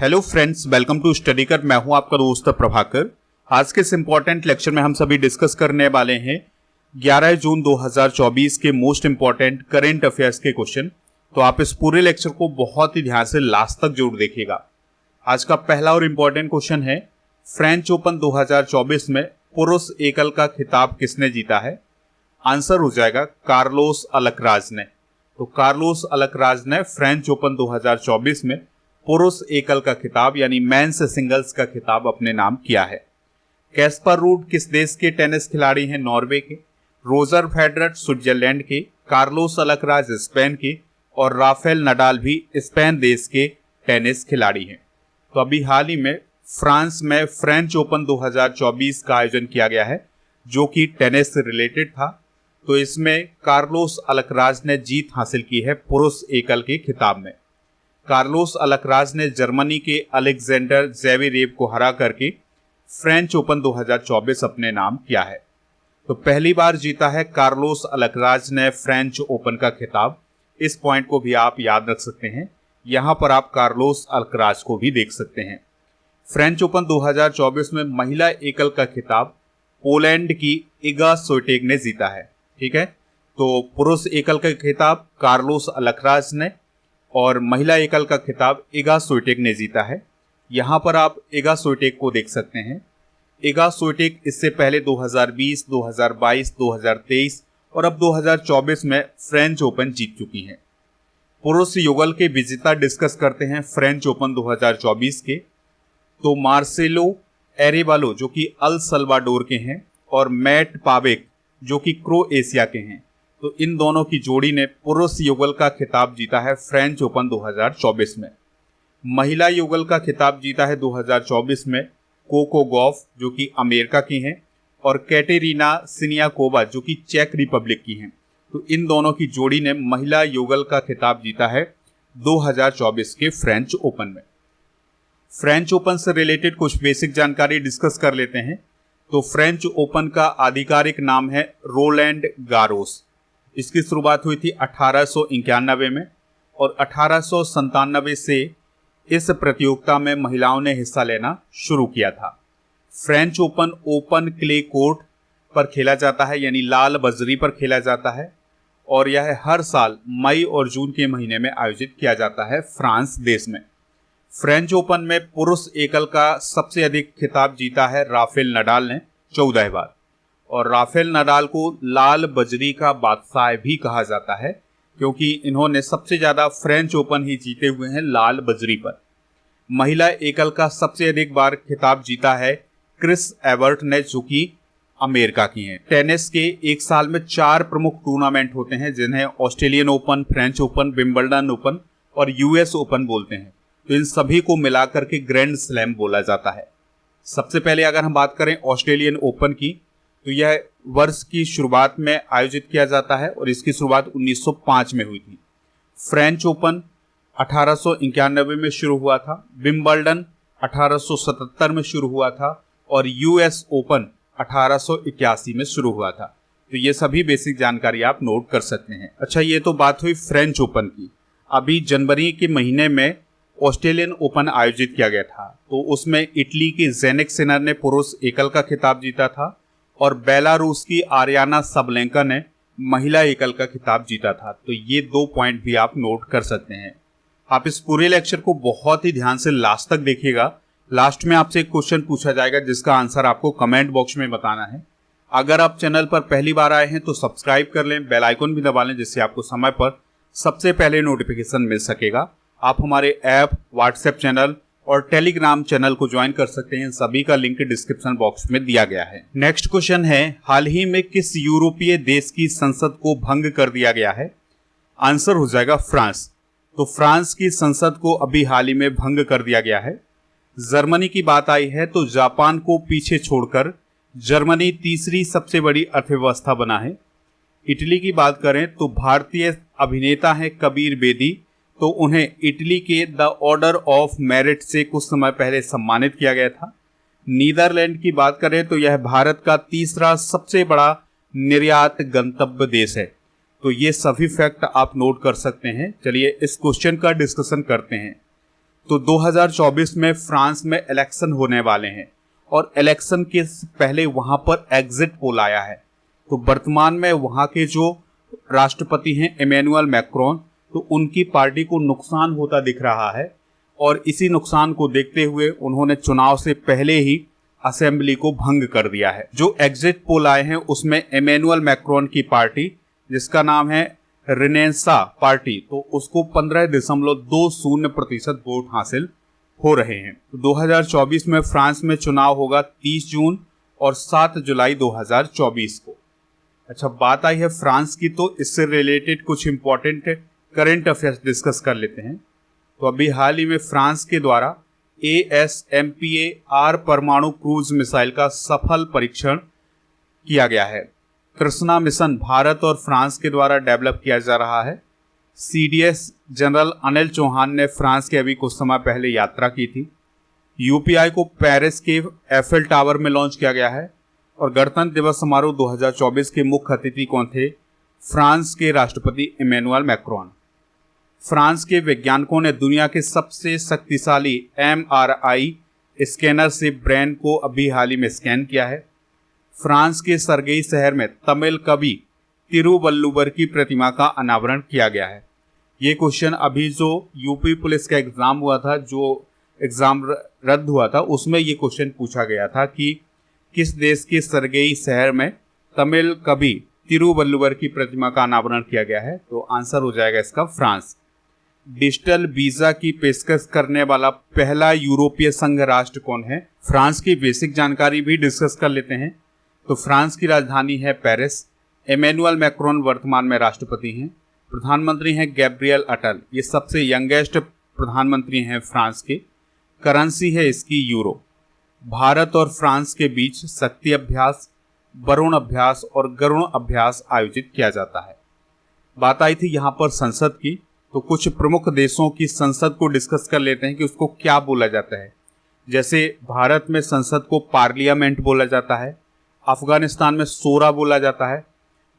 Hello friends, welcome to study कर। मैं हूं आपका दोस्त प्रभाकर। आज के इस इंपॉर्टेंट लेक्चर में हम सभी डिस्कस करने वाले हैं 11 जून 2024 के मोस्ट इंपॉर्टेंट करेंट अफेयर्स के क्वेश्चन। तो आप इस पूरे लेक्चर को बहुत ही ध्यान से लास्ट तक जरूर देखिएगा। आज का पहला और इम्पॉर्टेंट क्वेश्चन है, फ्रेंच ओपन 2024 में पुरुष एकल का खिताब किसने जीता है? आंसर हो जाएगा कार्लोस अल्कराज ने। तो कार्लोस अल्कराज ने फ्रेंच ओपन 2024 में पुरुष एकल का खिताब यानी मेंस सिंगल्स का खिताब अपने नाम किया है। कैस्पर रूड किस देश के टेनिस खिलाड़ी हैं? नॉर्वे के। रोजर फेडरर स्विट्जरलैंड के, कार्लोस अल्कराज स्पेन के और राफेल नडाल भी स्पेन देश के टेनिस खिलाड़ी हैं। तो अभी हाल ही में फ्रांस में फ्रेंच ओपन 2024 का आयोजन किया गया है जो कि टेनिस से रिलेटेड था। तो इसमें कार्लोस अल्कराज ने जीत हासिल की है पुरुष एकल के खिताब में। कार्लोस अल्कराज ने जर्मनी के अलेक्जेंडर ज़वेरेव को हरा करके फ्रेंच ओपन 2024 अपने नाम किया है। तो पहली बार जीता है कार्लोस अल्कराज ने फ्रेंच ओपन का खिताब। इस पॉइंट को भी आप याद रख सकते हैं। यहां पर आप कार्लोस अल्कराज को भी देख सकते हैं। फ्रेंच ओपन 2024 में महिला एकल का खिताब पोलैंड की इगा स्विएटेक ने जीता है। ठीक है, तो पुरुष एकल का खिताब कार्लोस अल्कराज ने और महिला एकल का खिताब इगा स्विएटेक ने जीता है। यहां पर आप इगा स्विएटेक को देख सकते हैं। इगा स्विएटेक इससे पहले 2020, 2022, 2023 और अब 2024 में फ्रेंच ओपन जीत चुकी हैं। पुरुष युगल के विजेता डिस्कस करते हैं फ्रेंच ओपन 2024 के। तो मार्सेलो एरेबालो जो कि अल सल्वाडोर के हैं और मैट पावेक जो कि क्रोएशिया के हैं। तो इन दोनों की जोड़ी ने पुरुष युगल का खिताब जीता है फ्रेंच ओपन 2024 में। महिला युगल का खिताब जीता है 2024 में कोको गॉफ जो कि अमेरिका की हैं और कैटेरिना सिनियाकोवा जो कि चेक रिपब्लिक की हैं। तो इन दोनों की जोड़ी ने महिला युगल का खिताब जीता है 2024 के फ्रेंच ओपन में। फ्रेंच ओपन से रिलेटेड कुछ बेसिक जानकारी डिस्कस कर लेते हैं। तो फ्रेंच ओपन का आधिकारिक नाम है रोलैंड गारोस। इसकी शुरुआत हुई थी 1891 में और 1897 से इस प्रतियोगिता में महिलाओं ने हिस्सा लेना शुरू किया था। French open open clay court पर खेला जाता है यानी लाल बजरी पर खेला जाता है और यह हर साल मई और जून के महीने में आयोजित किया जाता है फ्रांस देश में। फ्रेंच ओपन में पुरुष एकल का सबसे अधिक खिताब जीता है राफेल नडाल ने 14 बार और राफेल नडाल को लाल बजरी का बादशाह भी कहा जाता है क्योंकि इन्होंने सबसे ज्यादा फ्रेंच ओपन ही जीते हुए हैं लाल बजरी पर। महिला एकल का सबसे अधिक बार खिताब जीता है क्रिस एबर्ट ने जो कि अमेरिका की हैं। टेनिस के एक साल में 4 प्रमुख टूर्नामेंट होते हैं जिन्हें Australian Open, French Open, Wimbledon open और यूएस ओपन बोलते हैं। तो इन सभी को मिलाकर के ग्रैंड स्लैम बोला जाता है। सबसे पहले अगर हम बात करें ऑस्ट्रेलियन ओपन की तो यह वर्ष की शुरुआत में आयोजित किया जाता है और इसकी शुरुआत 1905 में हुई थी। फ्रेंच ओपन 1891 में शुरू हुआ था, विंबलडन 1877 में शुरू हुआ था और यूएस ओपन 1881 में शुरू हुआ था। तो ये सभी बेसिक जानकारी आप नोट कर सकते हैं। अच्छा, ये तो बात हुई फ्रेंच ओपन की। अभी जनवरी के महीने में ऑस्ट्रेलियन ओपन आयोजित किया गया था। तो उसमें इटली के ज़ेनिक सिनर ने पुरुष एकल का खिताब जीता था और बेलारूस की आरियाना सबलेंका ने महिला एकल का खिताब जीता था। तो ये 2 पॉइंट भी आप नोट कर सकते हैं। आप इस पूरे लेक्चर को बहुत ही ध्यान से लास्ट तक देखिएगा। लास्ट में आपसे एक क्वेश्चन पूछा जाएगा जिसका आंसर आपको कमेंट बॉक्स में बताना है। अगर आप चैनल पर पहली बार आए हैं तो सब्सक्राइब कर लें, बेल आइकन भी दबा लें जिससे आपको समय पर सबसे पहले नोटिफिकेशन मिल सकेगा। आप हमारे ऐप, व्हाट्सएप चैनल और टेलीग्राम चैनल को ज्वाइन कर सकते हैं। सभी का लिंक डिस्क्रिप्शन बॉक्स में दिया गया है। नेक्स्ट क्वेश्चन है, हाल ही में किस यूरोपीय देश की संसद को भंग कर दिया गया है? आंसर हो जाएगा फ्रांस। तो फ्रांस की संसद को अभी हाल ही में भंग कर दिया गया है। जर्मनी की बात आई है तो जापान को पीछे छोड़कर जर्मनी तीसरी सबसे बड़ी अर्थव्यवस्था बना है। इटली की बात करें तो भारतीय अभिनेता हैं कबीर बेदी, तो उन्हें इटली के द ऑर्डर ऑफ मेरिट से कुछ समय पहले सम्मानित किया गया था। नीदरलैंड की बात करें तो यह भारत का तीसरा सबसे बड़ा निर्यात गंतव्य देश है। तो ये सभी फैक्ट आप नोट कर सकते हैं। चलिए इस क्वेश्चन का डिस्कशन करते हैं। तो 2024 में फ्रांस में इलेक्शन होने वाले हैं और इलेक्शन के पहले वहां पर एग्जिट पोल आया है। तो वर्तमान में वहां के जो राष्ट्रपति हैं इमैनुअल मैक्रोन, तो उनकी पार्टी को नुकसान होता दिख रहा है और इसी नुकसान को देखते हुए उन्होंने चुनाव से पहले ही असेंबली को भंग कर दिया है। जो एग्जिट पोल आए हैं उसमें इमैनुअल मैक्रोन की पार्टी, जिसका नाम है रेनेसां पार्टी, तो उसको 15.20% वोट हासिल हो रहे हैं। 2024 में फ्रांस में चुनाव होगा 30 जून और 7 जुलाई 2024 को। अच्छा, बात आई है फ्रांस की, तो इससे रिलेटेड कुछ इंपॉर्टेंट करंट अफेयर्स डिस्कस कर लेते हैं। तो अभी हाल ही में फ्रांस के द्वारा ASMPAR परमाणु क्रूज मिसाइल का सफल परीक्षण किया गया है। कृष्णा मिशन भारत और फ्रांस के द्वारा डेवलप किया जा रहा है। CDS जनरल अनिल चौहान ने फ्रांस के अभी कुछ समय पहले यात्रा की थी। UPI को पेरिस के एफेल टावर में लॉन्च किया गया है। और गणतंत्र दिवस समारोह 2024 के मुख्य अतिथि कौन थे? फ्रांस के राष्ट्रपति इमैनुअल मैक्रोन। फ्रांस के वैज्ञानिकों ने दुनिया के सबसे शक्तिशाली MRI स्कैनर से ब्रेन को अभी हाल ही में स्कैन किया है। फ्रांस के सरगई शहर में तमिल कवि तिरुवल्लुवर की प्रतिमा का अनावरण किया गया है। ये क्वेश्चन अभी जो यूपी पुलिस का एग्जाम हुआ था, जो एग्जाम रद्द हुआ था, उसमें ये क्वेश्चन पूछा गया था कि किस देश के सरगई शहर में तमिल कवि तिरुवल्लुवर की प्रतिमा का अनावरण किया गया है? तो आंसर हो जाएगा इसका फ्रांस। डिजिटल वीजा की पेशकश करने वाला पहला यूरोपीय संघ राष्ट्र कौन है? फ्रांस की बेसिक जानकारी भी डिस्कस कर लेते हैं। तो फ्रांस की राजधानी है पेरिस। इमैनुअल मैक्रोन वर्तमान में राष्ट्रपति हैं। प्रधानमंत्री हैं गैब्रियल अटल, ये सबसे यंगेस्ट प्रधानमंत्री हैं फ्रांस के। करेंसी है इसकी यूरो। भारत और फ्रांस के बीच शक्ति अभ्यास, वरुण अभ्यास और गरुण अभ्यास आयोजित किया जाता है। बात आई थी यहाँ पर संसद की, तो कुछ प्रमुख देशों की संसद को डिस्कस कर लेते हैं कि उसको क्या बोला जाता है। जैसे भारत में संसद को पार्लियामेंट बोला जाता है, अफगानिस्तान में सोरा बोला जाता है,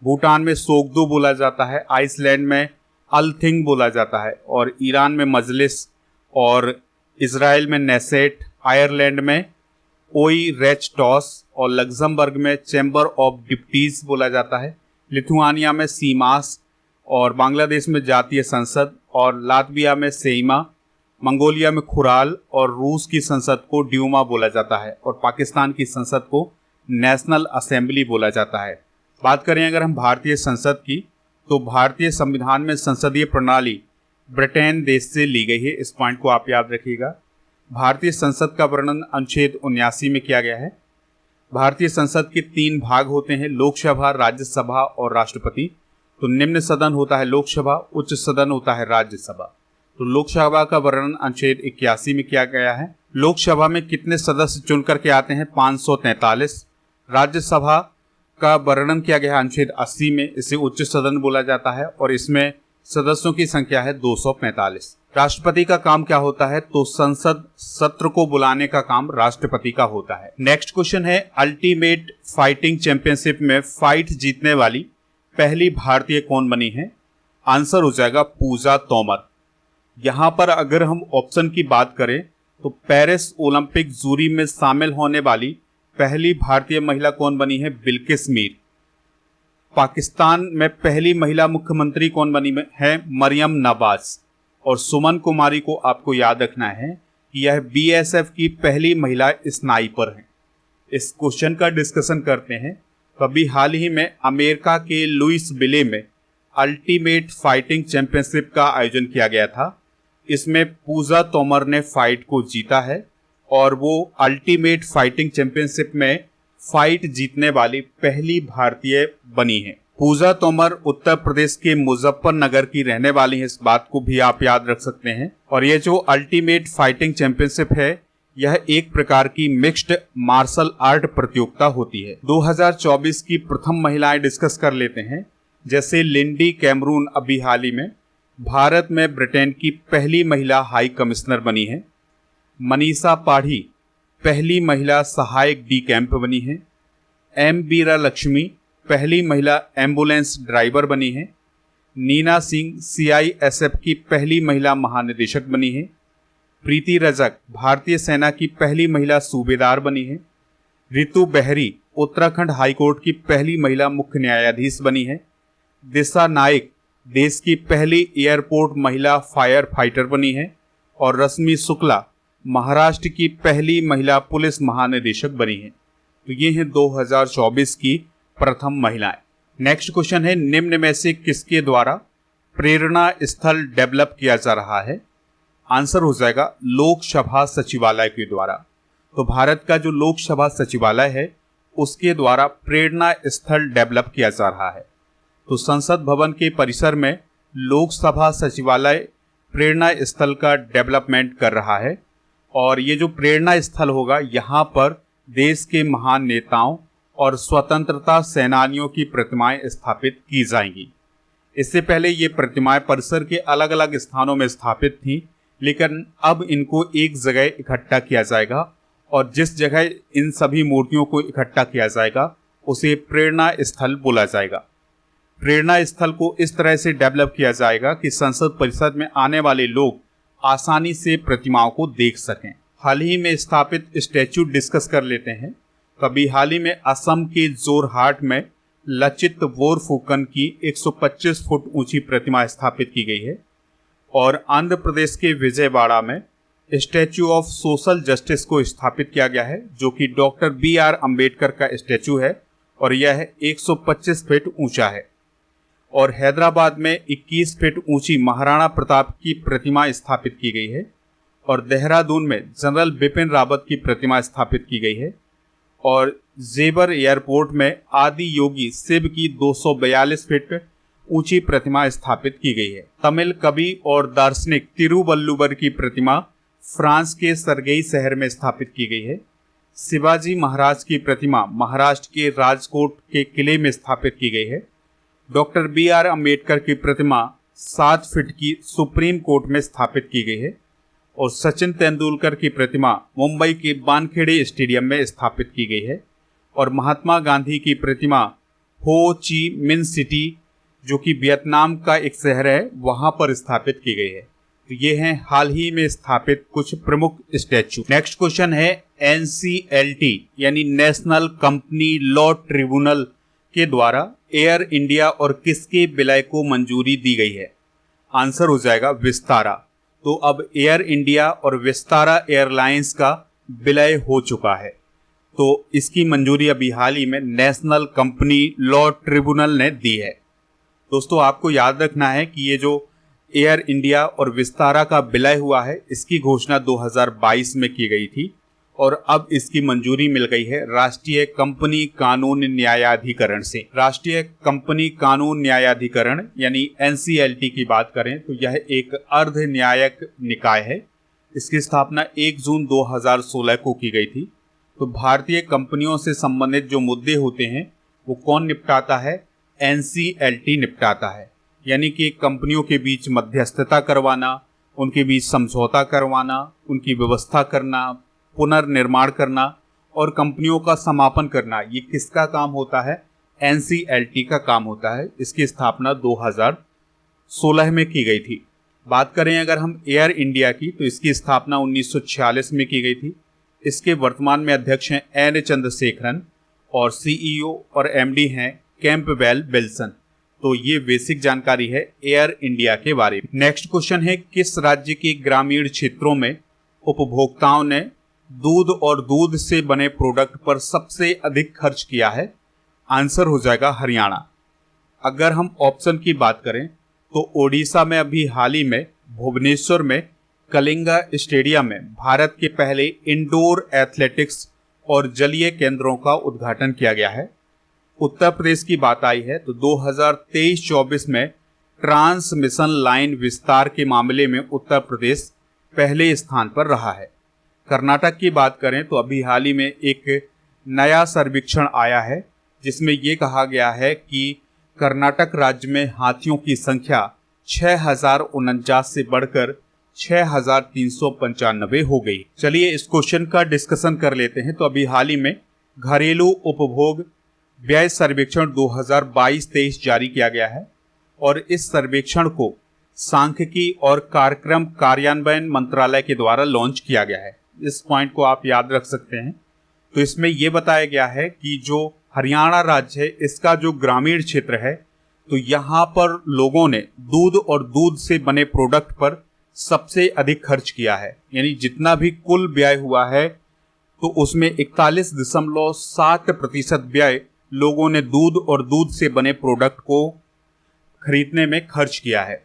भूटान में सोगदो बोला जाता है, आइसलैंड में अलथिंग बोला जाता है, और ईरान में मजलिस, और इजराइल में नेसेट, आयरलैंड में ओई रेचटॉस और लग्जमबर्ग में चैम्बर ऑफ डिप्टीज बोला जाता है, लिथुआनिया में सीमास और बांग्लादेश में जातीय संसद, और लातविया में सेइमा, मंगोलिया में खुराल, और रूस की संसद को ड्यूमा बोला जाता है, और पाकिस्तान की संसद को नेशनल असेंबली बोला जाता है। बात करें अगर हम भारतीय संसद की, तो भारतीय संविधान में संसदीय प्रणाली ब्रिटेन देश से ली गई है। इस पॉइंट को आप याद रखिएगा। भारतीय संसद का वर्णन अनुच्छेद 79 में किया गया है। भारतीय संसद के 3 भाग होते हैं, लोकसभा, राज्यसभा और राष्ट्रपति। तो निम्न सदन होता है लोकसभा, उच्च सदन होता है राज्यसभा। तो लोकसभा का वर्णन अनुच्छेद 81 में किया गया है। लोकसभा में कितने सदस्य चुन करके आते हैं? 543। राज्यसभा का वर्णन किया गया है अनुच्छेद 80 में, इसे उच्च सदन बोला जाता है और इसमें सदस्यों की संख्या है 245। राष्ट्रपति का काम क्या होता है? तो संसद सत्र को बुलाने का काम राष्ट्रपति का होता है। नेक्स्ट क्वेश्चन है, अल्टीमेट फाइटिंग चैंपियनशिप में फाइट जीतने वाली पहली भारतीय कौन बनी है? आंसर हो जाएगा पूजा तोमर। यहां पर अगर हम ऑप्शन की बात करें तो पेरिस ओलंपिक जूरी में शामिल होने वाली पहली भारतीय महिला कौन बनी है? बिल्किस मीर। पाकिस्तान में पहली महिला मुख्यमंत्री कौन बनी है? मरियम नवाज। और सुमन कुमारी को आपको याद रखना है कि यह BSF की पहली महिला स्नाइपर है। इस क्वेश्चन का डिस्कशन करते हैं। कभी हाल ही में अमेरिका के लुइसविले में अल्टीमेट फाइटिंग चैंपियनशिप का आयोजन किया गया था। इसमें पूजा तोमर ने फाइट को जीता है और वो अल्टीमेट फाइटिंग चैंपियनशिप में फाइट जीतने वाली पहली भारतीय बनी है। पूजा तोमर उत्तर प्रदेश के मुजफ्फरनगर की रहने वाली है, इस बात को भी आप याद रख सकते हैं। और ये जो अल्टीमेट फाइटिंग चैंपियनशिप है, यह एक प्रकार की मिक्स्ड मार्शल आर्ट प्रतियोगिता होती है। 2024 की प्रथम महिलाएं डिस्कस कर लेते हैं। जैसे लिंडी कैमरून अभी हाल ही में भारत में ब्रिटेन की पहली महिला हाई कमिश्नर बनी है। मनीषा पाढ़ी पहली महिला सहायक डी कैंप बनी है। एम बीरा लक्ष्मी पहली महिला एम्बुलेंस ड्राइवर बनी है। नीना सिंह CISF की पहली महिला महानिदेशक बनी है। प्रीति रजक भारतीय सेना की पहली महिला सूबेदार बनी है। रितु बेहरी उत्तराखंड हाईकोर्ट की पहली महिला मुख्य न्यायाधीश बनी है। दिशा नाइक देश की पहली एयरपोर्ट महिला फायर फाइटर बनी है। और रश्मि शुक्ला महाराष्ट्र की पहली महिला पुलिस महानिदेशक बनी है। तो ये हैं 2024 की प्रथम महिलाएं। नेक्स्ट क्वेश्चन है, निम्न में से किसके द्वारा प्रेरणा स्थल डेवलप किया जा रहा है? आंसर हो जाएगा लोकसभा सचिवालय के द्वारा। तो भारत का जो लोकसभा सचिवालय है उसके द्वारा प्रेरणा स्थल डेवलप किया जा रहा है। तो संसद भवन के परिसर में लोकसभा सचिवालय प्रेरणा स्थल का डेवलपमेंट कर रहा है। और ये जो प्रेरणा स्थल होगा यहाँ पर देश के महान नेताओं और स्वतंत्रता सेनानियों की प्रतिमाएं स्थापित की जाएंगी। इससे पहले ये प्रतिमाएं परिसर के अलग अलग स्थानों में स्थापित थीं, लेकिन अब इनको एक जगह इकट्ठा किया जाएगा और जिस जगह इन सभी मूर्तियों को इकट्ठा किया जाएगा उसे प्रेरणा स्थल बोला जाएगा। प्रेरणा स्थल को इस तरह से डेवलप किया जाएगा कि संसद परिसर में आने वाले लोग आसानी से प्रतिमाओं को देख सकें। हाल ही में स्थापित स्टैच्यू डिस्कस कर लेते हैं। कभी हाल ही में असम के जोरहाट में लचित बोरफुकन की 125 फुट ऊंची प्रतिमा स्थापित की गई है। और आंध्र प्रदेश के विजयवाड़ा में स्टैच्यू ऑफ सोशल जस्टिस को स्थापित किया गया है, जो कि डॉक्टर BR अम्बेडकर का स्टैच्यू है और यह 125 फीट ऊंचा है। और हैदराबाद में 21 फीट ऊंची महाराणा प्रताप की प्रतिमा स्थापित की गई है। और देहरादून में जनरल बिपिन रावत की प्रतिमा स्थापित की गई है। और जेबर एयरपोर्ट में आदि योगी शिव की 242 फीट ऊंची प्रतिमा स्थापित की गई है। तमिल कवि और दार्शनिक तिरुवल्लुवर की प्रतिमा फ्रांस के सरगेई शहर में स्थापित की गई है। शिवाजी महाराज की प्रतिमा महाराष्ट्र के राजकोट के किले में स्थापित की गई है। डॉक्टर BR अम्बेडकर की प्रतिमा 7 फीट की सुप्रीम कोर्ट में स्थापित की गई है। और सचिन तेंदुलकर की प्रतिमा मुंबई के वानखेड़े स्टेडियम में स्थापित की गई है। और महात्मा गांधी की प्रतिमा हो ची मिन सिटी, जो कि वियतनाम का एक शहर है, वहां पर स्थापित की गई है। तो ये हैं हाल ही में स्थापित कुछ प्रमुख स्टैच्यू। नेक्स्ट क्वेश्चन है, NCLT यानी नेशनल कंपनी लॉ ट्रिब्यूनल के द्वारा एयर इंडिया और किसके विलय को मंजूरी दी गई है? आंसर हो जाएगा विस्तारा। तो अब एयर इंडिया और विस्तारा एयरलाइंस का विलय हो चुका है। तो इसकी मंजूरी अभी हाल ही में नेशनल कंपनी लॉ ट्रिब्यूनल ने दी है। दोस्तों, आपको याद रखना है कि ये जो एयर इंडिया और विस्तारा का विलय हुआ है, इसकी घोषणा 2022 में की गई थी और अब इसकी मंजूरी मिल गई है राष्ट्रीय कंपनी कानून न्यायाधिकरण से। राष्ट्रीय कंपनी कानून न्यायाधिकरण यानी NCLT की बात करें तो यह एक अर्ध न्यायिक निकाय है। इसकी स्थापना 1 जून 2016 को की गई थी। तो भारतीय कंपनियों से संबंधित जो मुद्दे होते हैं वो कौन निपटाता है? NCLT निपटाता है। यानी कि कंपनियों के बीच मध्यस्थता करवाना, उनके बीच समझौता करवाना, उनकी व्यवस्था करना, पुनर्निर्माण करना और कंपनियों का समापन करना, ये किसका काम होता है? NCLT का काम होता है। इसकी स्थापना 2016 में की गई थी। बात करें अगर हम एयर इंडिया की, तो इसकी स्थापना 1946 में की गई थी। इसके वर्तमान में अध्यक्ष हैं N चंद्रशेखरन और CEO और MD हैं कैंपबेल विल्सन। तो ये बेसिक जानकारी है एयर इंडिया के बारे में। नेक्स्ट क्वेश्चन है, किस राज्य के ग्रामीण क्षेत्रों में उपभोक्ताओं ने दूध और दूध से बने प्रोडक्ट पर सबसे अधिक खर्च किया है? आंसर हो जाएगा हरियाणा। अगर हम ऑप्शन की बात करें तो ओडिशा में अभी हाल ही में भुवनेश्वर में कलिंगा स्टेडियम में भारत के पहले इंडोर एथलेटिक्स और जलीय केंद्रों का उद्घाटन किया गया है। उत्तर प्रदेश की बात आई है तो 2023-24 में ट्रांसमिशन लाइन विस्तार के मामले में उत्तर प्रदेश पहले स्थान पर रहा है। कर्नाटक की बात करें तो अभी हाल ही में एक नया सर्वेक्षण आया है जिसमें ये कहा गया है कि कर्नाटक राज्य में हाथियों की संख्या 6049 से बढ़कर 6395 हो गई। चलिए इस क्वेश्चन का डिस्कशन कर लेते हैं। तो अभी हाल ही में घरेलू उपभोग व्यय सर्वेक्षण 2022-23 जारी किया गया है और इस सर्वेक्षण को सांख्यिकी और कार्यक्रम कार्यान्वयन मंत्रालय के द्वारा लॉन्च किया गया है। इस पॉइंट को आप याद रख सकते हैं। तो इसमें यह बताया गया है कि जो हरियाणा राज्य है, इसका जो ग्रामीण क्षेत्र है, तो यहाँ पर लोगों ने दूध और दूध से बने प्रोडक्ट पर सबसे अधिक खर्च किया है। यानी जितना भी कुल व्यय हुआ है, तो उसमें 41.7% व्यय लोगों ने दूध और दूध से बने प्रोडक्ट को खरीदने में खर्च किया है।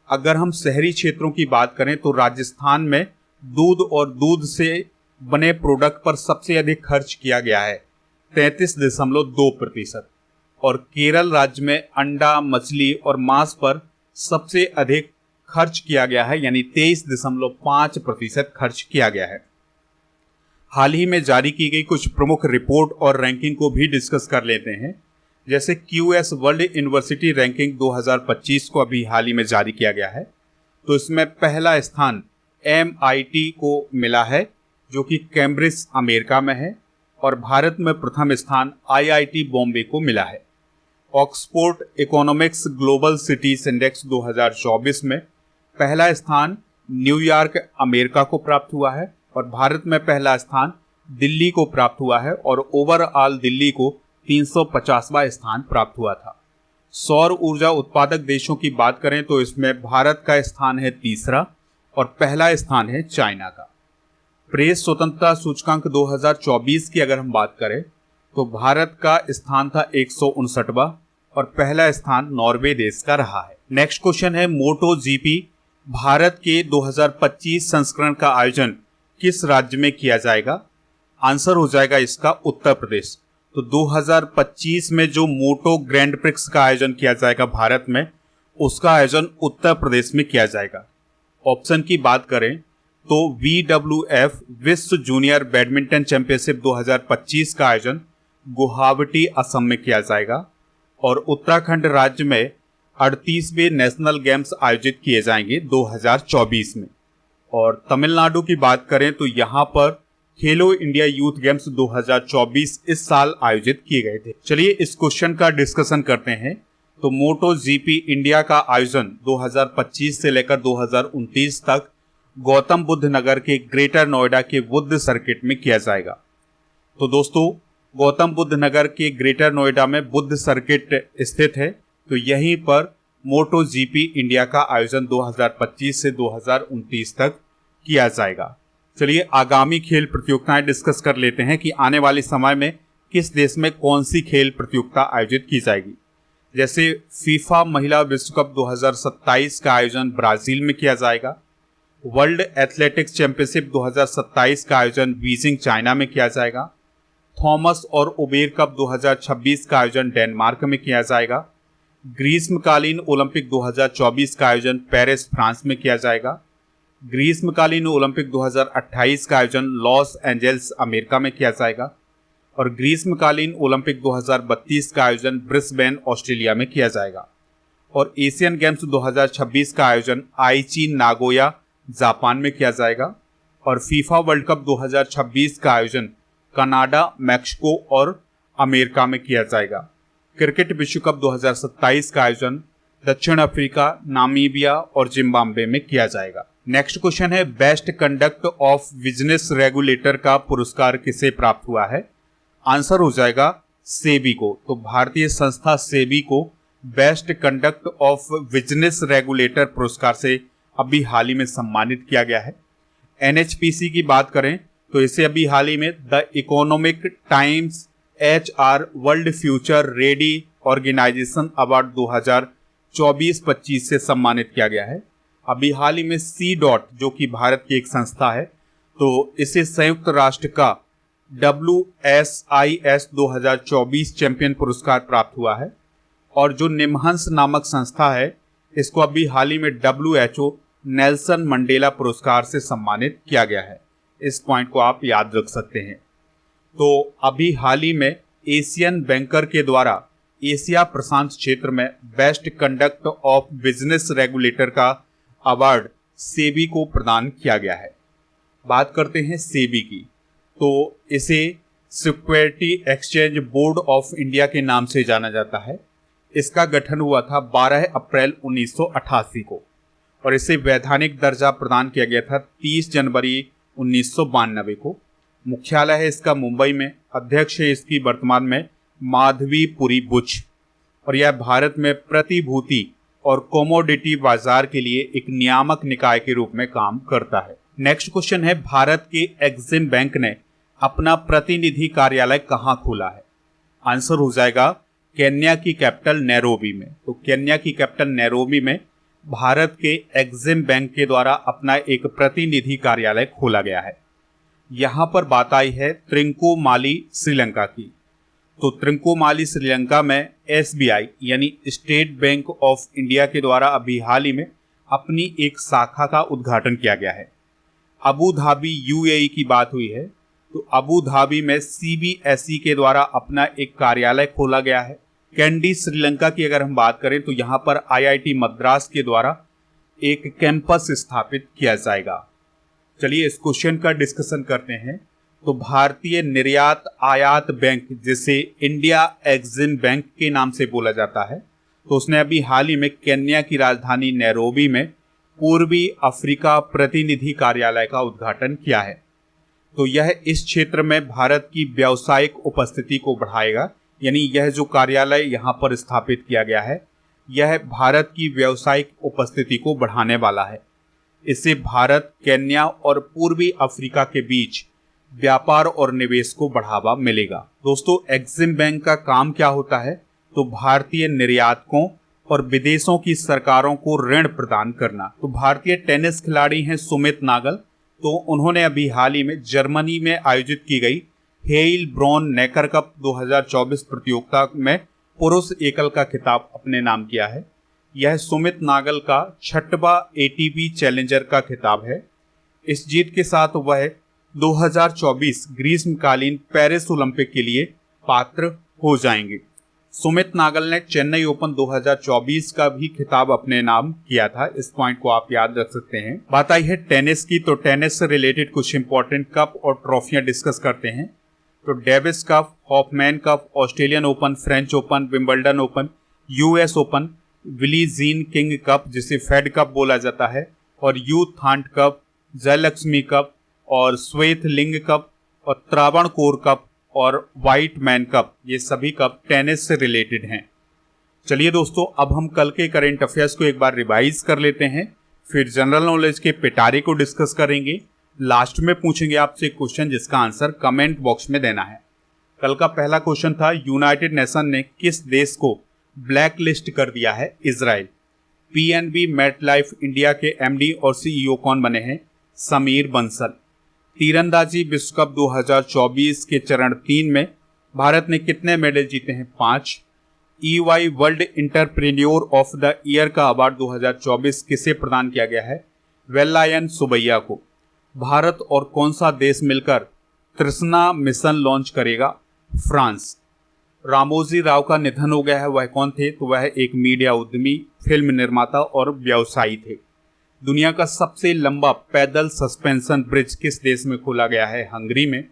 अगर हम शहरी क्षेत्रों की बात करें तो राजस्थान में दूध और दूध से बने प्रोडक्ट पर सबसे अधिक खर्च किया गया है 33.2%, और केरल राज्य में अंडा, मछली और मांस पर सबसे अधिक खर्च किया गया है, यानी 23.5% खर्च किया गया है। हाल ही में जारी की गई कुछ प्रमुख रिपोर्ट और रैंकिंग को भी डिस्कस कर लेते हैं। जैसे QS वर्ल्ड यूनिवर्सिटी रैंकिंग 2025 को अभी हाल ही में जारी किया गया है। तो इसमें पहला स्थान MIT को मिला है, जो कि कैम्ब्रिज अमेरिका में है, और भारत में प्रथम स्थान IIT बॉम्बे को मिला है। Oxford economics global cities index 2024 में पहला स्थान न्यूयॉर्क अमेरिका को प्राप्त हुआ है, और भारत में पहला स्थान दिल्ली को प्राप्त हुआ है, और ओवरऑल दिल्ली को 350वां स्थान प्राप्त हुआ था। सौर ऊर्जा उत्पादक देशों की बात करें तो इसमें भारत का स्थान है तीसरा, और पहला स्थान है चाइना का। प्रेस स्वतंत्रता सूचकांक 2024 की अगर हम बात करें तो भारत का स्थान था 159वां, और पहला स्थान नॉर्वे देश का रहा है। नेक्स्ट क्वेश्चन है मोटो जीपी भारत के 2025 संस्करण का आयोजन किस राज्य में किया जाएगा? आंसर हो जाएगा इसका उत्तर प्रदेश। तो 2025 में जो मोटो ग्रैंड प्रिक्स का आयोजन किया जाएगा भारत में, उसका आयोजन उत्तर प्रदेश में किया जाएगा। ऑप्शन की बात करें तो WWF विश्व जूनियर बैडमिंटन चैंपियनशिप 2025 का आयोजन गुवाहाटी असम में किया जाएगा, और उत्तराखंड राज्य में 38वें नेशनल गेम्स आयोजित किए जाएंगे 2024 में। और तमिलनाडु की बात करें तो यहाँ पर खेलो इंडिया यूथ गेम्स 2024 इस साल आयोजित किए गए थे। चलिए इस क्वेश्चन का डिस्कशन करते हैं। तो मोटो जीपी इंडिया का आयोजन 2025 से लेकर 2029 तक गौतम बुद्ध नगर के ग्रेटर नोएडा के बुद्ध सर्किट में किया जाएगा। तो दोस्तों, गौतम बुद्ध नगर के ग्रेटर नोएडा में बुद्ध सर्किट स्थित है, तो यहीं पर मोटो जीपी इंडिया का आयोजन 2025 से 2029 तक किया जाएगा। चलिए आगामी खेल प्रतियोगिताएं डिस्कस कर लेते हैं कि आने वाले समय में किस देश में कौन सी खेल प्रतियोगिता आयोजित की जाएगी। जैसे फीफा महिला विश्व कप 2027 का आयोजन ब्राजील में किया जाएगा। वर्ल्ड एथलेटिक्स चैंपियनशिप 2027 का आयोजन बीजिंग चाइना में किया जाएगा। थॉमस और उबेर कप 2026 का आयोजन डेनमार्क में किया जाएगा। ग्रीष्मकालीन ओलंपिक 2024 का आयोजन पेरिस फ्रांस में किया जाएगा। ग्रीष्मकालीन ओलंपिक 2028 का आयोजन लॉस एंजल्स अमेरिका में किया जाएगा, और ग्रीष्मकालीन ओलंपिक 2032 का आयोजन ब्रिस्बेन ऑस्ट्रेलिया में किया जाएगा, और एशियन गेम्स 2026 का आयोजन आईची नागोया जापान में किया जाएगा, और फीफा वर्ल्ड कप 2026 का आयोजन कनाडा, मैक्सिको और अमेरिका में किया जाएगा। क्रिकेट विश्व कप 2027 का आयोजन दक्षिण अफ्रीका, नामीबिया और जिम्बाब्वे में किया जाएगा। नेक्स्ट क्वेश्चन है best conduct of business regulator का पुरस्कार किसे प्राप्त हुआ है? आंसर हो जाएगा सेबी को। तो भारतीय संस्था सेबी को best conduct of business regulator पुरस्कार से अभी हाल ही में सम्मानित किया गया है। NHPC की बात करें तो इसे अभी हाल ही में the Economic Times HR world future ready organisation award 2024-25 से सम्मानित किया गया है। अभी हाल ही में C.DOT जो कि भारत की एक संस्था है, तो इसे संयुक्त राष्ट्र का WSIS 2024 चैंपियन पुरस्कार प्राप्त हुआ है, और जो निमहंस नामक संस्था है, इसको अभी हाल ही में WHO नेल्सन मंडेला पुरस्कार से सम्मानित किया गया है। इस पॉइंट को आप याद रख सकते हैं। तो अभी हाल ही में एशियन बैंकर के द्वारा एशिया प्रशांत क्षेत्र में best conduct of business regulator का अवार्ड सेबी को प्रदान किया गया है। बात करते हैं सेबी की, तो इसे security exchange board of India के नाम से जाना जाता है। इसका गठन हुआ था 12 अप्रैल 1988 को, और इसे वैधानिक दर्जा प्रदान किया गया था 30 जनवरी 1992 को। मुख्यालय है इसका मुंबई में। अध्यक्ष है इसकी वर्तमान में माधवीपुरी बुच, और यह भारत में प्रतिभूति और कमोडिटी बाजार के लिए एक नियामक निकाय के रूप में काम करता है। नेक्स्ट क्वेश्चन है, भारत के एक्सिम बैंक ने अपना प्रतिनिधि कार्यालय कहाँ खोला है? आंसर हो जाएगा केन्या की कैपिटल नैरोबी में। तो केन्या की कैपिटल नैरोबी में भारत के एक्सिम बैंक के द्वारा अपना एक प्रतिनिधि कार्यालय खोला गया है। यहां पर बात आई है त्रिंकोमाली श्रीलंका की। तो त्रिंकोमाली श्रीलंका में SBI यानी स्टेट बैंक ऑफ इंडिया के द्वारा अभी हाल ही में अपनी एक शाखा का उद्घाटन किया गया है। अबू धाबी UAE की बात हुई है, तो अबू धाबी में CBSE के द्वारा अपना एक कार्यालय खोला गया है। कैंडी श्रीलंका की अगर हम बात करें तो यहाँ पर IIT मद्रास के द्वारा एक कैंपस स्थापित किया जाएगा। चलिए इस क्वेश्चन का डिस्कशन करते हैं। तो भारतीय निर्यात आयात बैंक, जिसे इंडिया एक्सिम बैंक के नाम से बोला जाता है, तो उसने अभी हाल ही में केन्या की राजधानी नैरोबी में पूर्वी अफ्रीका प्रतिनिधि कार्यालय का उद्घाटन किया है। तो यह इस क्षेत्र में भारत की व्यावसायिक उपस्थिति को बढ़ाएगा, यानी यह जो कार्यालय यहाँ पर स्थापित किया गया है यह भारत की व्यावसायिक उपस्थिति को बढ़ाने वाला है। इससे भारत, केन्या और पूर्वी अफ्रीका के बीच व्यापार और निवेश को बढ़ावा मिलेगा। दोस्तों, एक्सिम बैंक का काम क्या होता है? तो भारतीय निर्यातकों और विदेशों की सरकारों को ऋण प्रदान करना। तो भारतीय टेनिस खिलाड़ी हैं सुमित नागल, तो उन्होंने अभी हाल ही में जर्मनी में आयोजित की गई हेइल ब्रॉन नेकर कप 2024 प्रतियोगिता में पुरुष एकल का खिताब अपने नाम किया है। यह सुमित नागल का 6वां ATP चैलेंजर का खिताब है। इस जीत के साथ वह 2024 ग्रीष्मकालीन पेरिस ओलंपिक के लिए पात्र हो जाएंगे। सुमित नागल ने चेन्नई ओपन 2024 का भी खिताब अपने नाम किया था। इस पॉइंट को आप याद रख सकते हैं। बात आई है टेनिस की, तो टेनिस से रिलेटेड कुछ इंपॉर्टेंट कप और ट्रॉफियां डिस्कस करते हैं। तो Davis Cup, Hopman Cup, Australian Open, French Open, Wimbledon Open, US Open, Billie Jean King Cup जिसे फेड कप बोला जाता है, और U Thant Cup, Jayalakshmi Cup और श्वेत लिंग कप और त्रावणकोर कप और व्हाइट मैन कप, ये सभी कप टेनिस से रिलेटेड हैं। चलिए दोस्तों, अब हम कल के करंट अफेयर्स को एक बार रिवाइज कर लेते हैं, फिर जनरल नॉलेज के पिटारे को डिस्कस करेंगे। लास्ट में पूछेंगे आपसे क्वेश्चन जिसका आंसर कमेंट बॉक्स में देना है। कल का पहला क्वेश्चन था, यूनाइटेड नेशन ने किस देश को ब्लैक लिस्ट कर दिया है? इजराइल। PNB मेटलाइफ इंडिया के MD और CEO कौन बने हैं? समीर बंसल। तीरंदाजी विश्व कप 2024 के चरण 3 में भारत ने कितने मेडल जीते हैं? 5। EY world entrepreneur of the year का अवार्ड 2024 किसे प्रदान किया गया है? वेलायन सुबैया को। भारत और कौन सा देश मिलकर तृष्णा मिशन लॉन्च करेगा? फ्रांस। रामोजी राव का निधन हो गया है, वह कौन थे? तो वह एक मीडिया उद्यमी, फिल्म निर्माता और व्यवसायी थे। दुनिया का सबसे लंबा पैदल सस्पेंशन ब्रिज किस देश में खोला गया है? हंगरी में।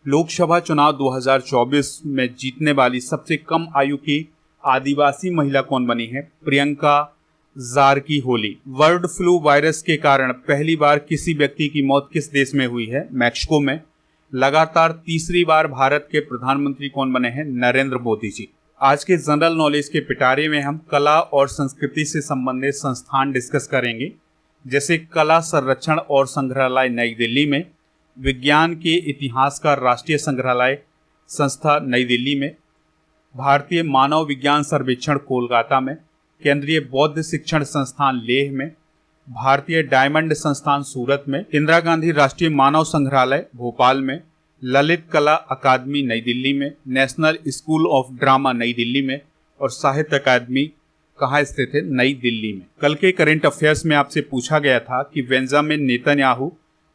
लोकसभा चुनाव 2024 में जीतने वाली सबसे कम आयु की आदिवासी महिला कौन बनी है? Priyanka Jarkiholi. Bird flu virus के कारण पहली बार किसी व्यक्ति की मौत किस देश में हुई है? मैक्सिको में। लगातार तीसरी बार भारत के प्रधानमंत्री कौन बने हैं? नरेंद्र मोदी जी। आज के जनरल नॉलेज के पिटारे में हम कला और संस्कृति से संबंधित संस्थान डिस्कस करेंगे, जैसे कला संरक्षण और संग्रहालय नई दिल्ली में, विज्ञान के इतिहास का राष्ट्रीय संग्रहालय संस्था नई दिल्ली में, भारतीय मानव विज्ञान सर्वेक्षण कोलकाता में, केंद्रीय बौद्ध शिक्षण संस्थान लेह में, भारतीय डायमंड संस्थान सूरत में, इंदिरा गांधी राष्ट्रीय मानव संग्रहालय भोपाल में, ललित कला अकादमी नई दिल्ली में, नेशनल स्कूल ऑफ ड्रामा नई दिल्ली में, और साहित्य अकादमी कहाँ स्थित है? नई दिल्ली में। कल के करंट अफेयर्स में आपसे पूछा गया था कि बेंजामिन नेतन्याहू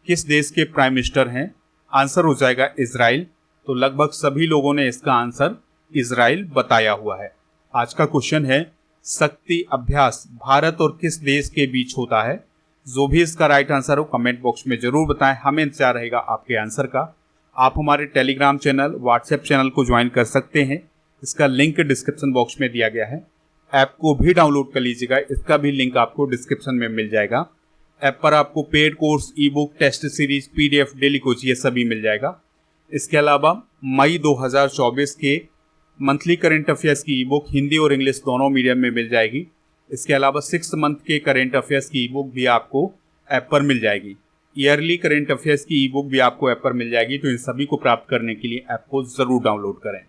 किस देश के प्राइम मिनिस्टर हैं? आंसर हो जाएगा इजराइल। तो लगभग सभी लोगों ने इसका आंसर इजराइल बताया हुआ है। आज का क्वेश्चन है, शक्ति अभ्यास भारत और किस देश के बीच होता है? जो भी इसका राइट आंसर हो कमेंट बॉक्स में जरूर बताएं, हमें इंतजार रहेगा आपके आंसर का। आप हमारे टेलीग्राम चैनल, व्हाट्सएप चैनल को ज्वाइन कर सकते हैं, इसका लिंक डिस्क्रिप्शन बॉक्स में दिया गया है। ऐप को भी डाउनलोड कर लीजिएगा, इसका भी लिंक आपको डिस्क्रिप्शन में मिल जाएगा। ऐप पर आपको paid course, e book, test series, PDF, daily coach ये सभी मिल जाएगा। इसके अलावा मई 2024 के मंथली करंट अफेयर्स की ई बुक हिंदी और इंग्लिश दोनों मीडियम में मिल जाएगी। इसके अलावा 6 मंथ के करंट अफेयर्स की ई बुक भी आपको ऐप पर मिल जाएगी। ईयरली करंट अफेयर्स की ई बुक भी आपको ऐप पर मिल जाएगी। तो इन सभी को प्राप्त करने के लिए ऐप को जरूर डाउनलोड करें।